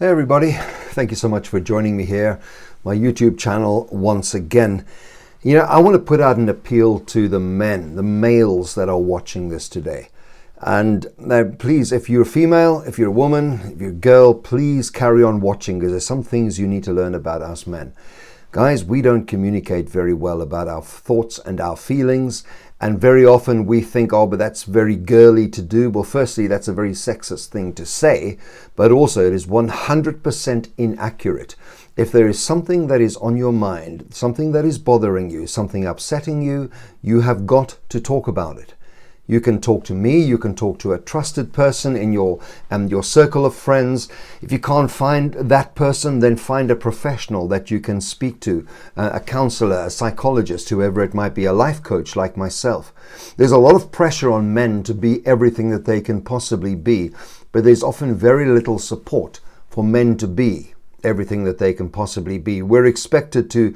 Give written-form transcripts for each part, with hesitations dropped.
Hey everybody, thank you so much for joining me here, my YouTube channel once again. You know, I want to put out an appeal to the men, the males that are watching this today. And please, if you're a female, if you're a woman, if you're a girl, please carry on watching because there's some things you need to learn about us men. Guys, we don't communicate very well about our thoughts and our feelings. And very often we think, oh, but that's very girly to do. Well, firstly, that's a very sexist thing to say, but also it is 100% inaccurate. If there is something that is on your mind, something that is bothering you, something upsetting you, you have got to talk about it. You can talk to me, you can talk to a trusted person in your circle of friends. If you can't find that person, then find a professional that you can speak to, a counselor, a psychologist, whoever it might be, a life coach like myself. There's a lot of pressure on men to be everything that they can possibly be, but there's often very little support for men to be everything that they can possibly be. We're expected to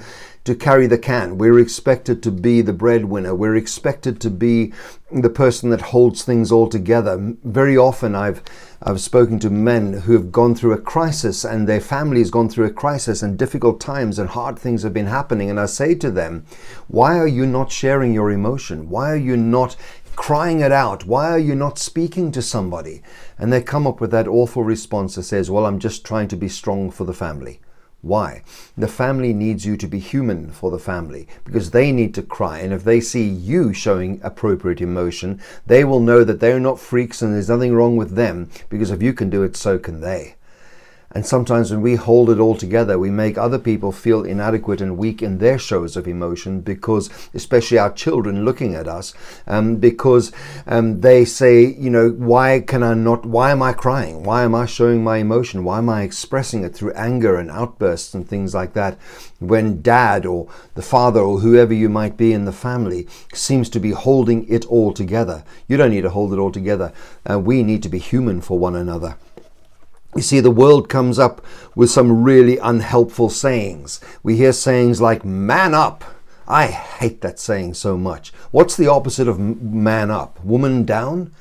carry the can. We're expected to be the breadwinner. We're expected to be the person that holds things all together. Very often I've spoken to men who have gone through a crisis and their family has gone through a crisis and difficult times and hard things have been happening. And I say to them, why are you not sharing your emotion? Why are you not crying it out? Why are you not speaking to somebody? And they come up with that awful response that says, well, I'm just trying to be strong for the family. Why? The family needs you to be human for the family because they need to cry. And if they see you showing appropriate emotion, they will know that they're not freaks and there's nothing wrong with them because if you can do it, so can they. And sometimes when we hold it all together, we make other people feel inadequate and weak in their shows of emotion because, especially our children looking at us, because they say, you know, why am I crying? Why am I showing my emotion? Why am I expressing it through anger and outbursts and things like that? When dad or the father or whoever you might be in the family seems to be holding it all together. You don't need to hold it all together. We need to be human for one another. You see, the world comes up with some really unhelpful sayings. We hear sayings like, man up. I hate that saying so much. What's the opposite of man up? Woman down?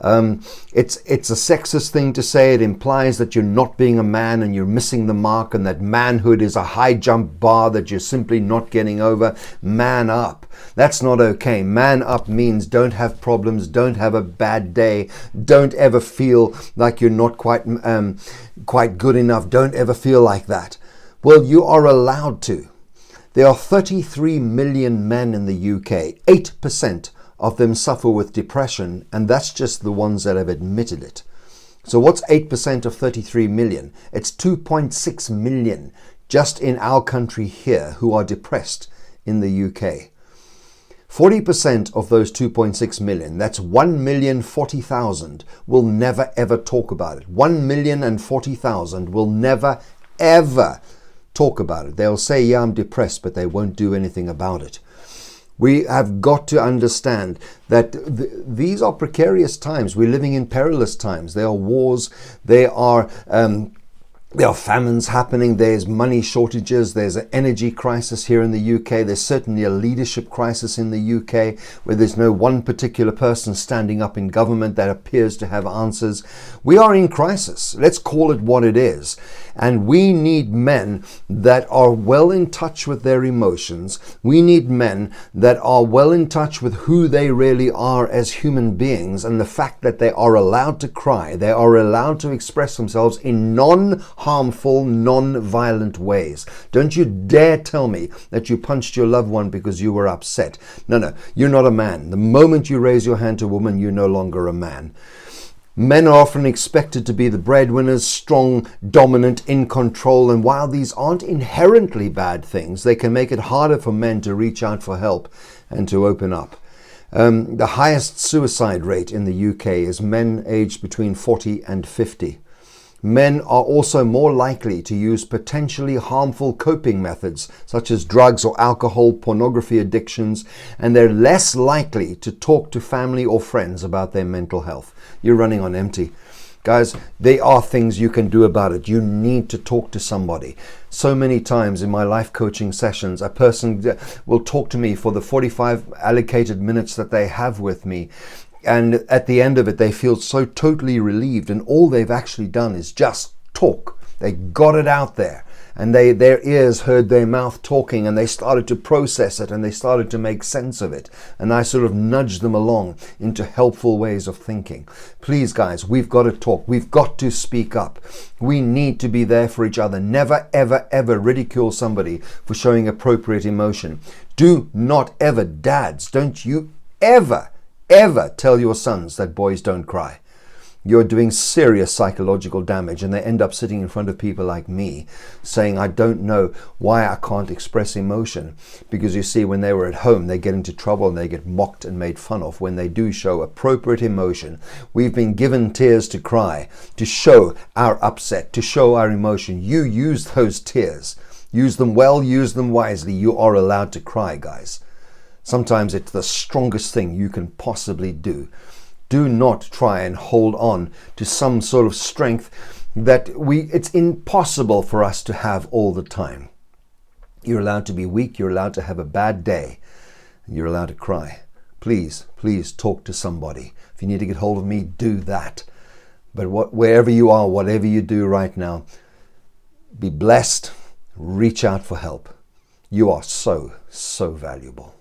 It's a sexist thing to say. It implies that you're not being a man and you're missing the mark and that manhood is a high jump bar that you're simply not getting over. Man up. That's not okay. Man up means don't have problems, don't have a bad day, don't ever feel like you're not quite good enough, don't ever feel like that. Well, you are allowed to. There are 33 million men in the UK. 8% of them suffer with depression, and that's just the ones that have admitted it. So what's 8% of 33 million? It's 2.6 million just in our country here who are depressed in the UK. 40% of those 2.6 million, that's 1,040,000, will never ever talk about it. 1,040,000 will never ever talk about it. They'll say, yeah, I'm depressed, but they won't do anything about it. We have got to understand that these are precarious times. We're living in perilous times. There are wars. There are famines happening. There's money shortages. There's an energy crisis here in the UK. There's certainly a leadership crisis in the UK where there's no one particular person standing up in government that appears to have answers. We are in crisis. Let's call it what it is. And we need men that are well in touch with their emotions. We need men that are well in touch with who they really are as human beings and the fact that they are allowed to cry. They are allowed to express themselves in non-harmful, non-violent ways. Don't you dare tell me that you punched your loved one because you were upset. No, you're not a man. The moment you raise your hand to a woman, you're no longer a man. Men are often expected to be the breadwinners, strong, dominant, in control, and while these aren't inherently bad things, they can make it harder for men to reach out for help and to open up. The highest suicide rate in the UK is men aged between 40 and 50. Men are also more likely to use potentially harmful coping methods such as drugs or alcohol, pornography addictions, and they're less likely to talk to family or friends about their mental health. You're running on empty. Guys, there are things you can do about it. You need to talk to somebody. So many times in my life coaching sessions, a person will talk to me for the 45 allocated minutes that they have with me. And at the end of it, they feel so totally relieved. And all they've actually done is just talk. They got it out there, and their ears heard their mouth talking, and they started to process it, and they started to make sense of it. And I sort of nudged them along into helpful ways of thinking. Please, guys, we've got to talk. We've got to speak up. We need to be there for each other. Never, ever, ever ridicule somebody for showing appropriate emotion. Do not ever, dads, don't you ever tell your sons that boys don't cry. You're doing serious psychological damage, and they end up sitting in front of people like me saying, I don't know why I can't express emotion. Because you see, when they were at home, they get into trouble and they get mocked and made fun of when they do show appropriate emotion. We've been given tears to cry, to show our upset, to show our emotion. You use those tears. Use them well, use them wisely. You are allowed to cry, guys. Sometimes it's the strongest thing you can possibly do. Do not try and hold on to some sort of strength that it's impossible for us to have all the time. You're allowed to be weak. You're allowed to have a bad day. You're allowed to cry. Please, please talk to somebody. If you need to get hold of me, do that. But wherever you are, whatever you do right now, be blessed. Reach out for help. You are so, so valuable.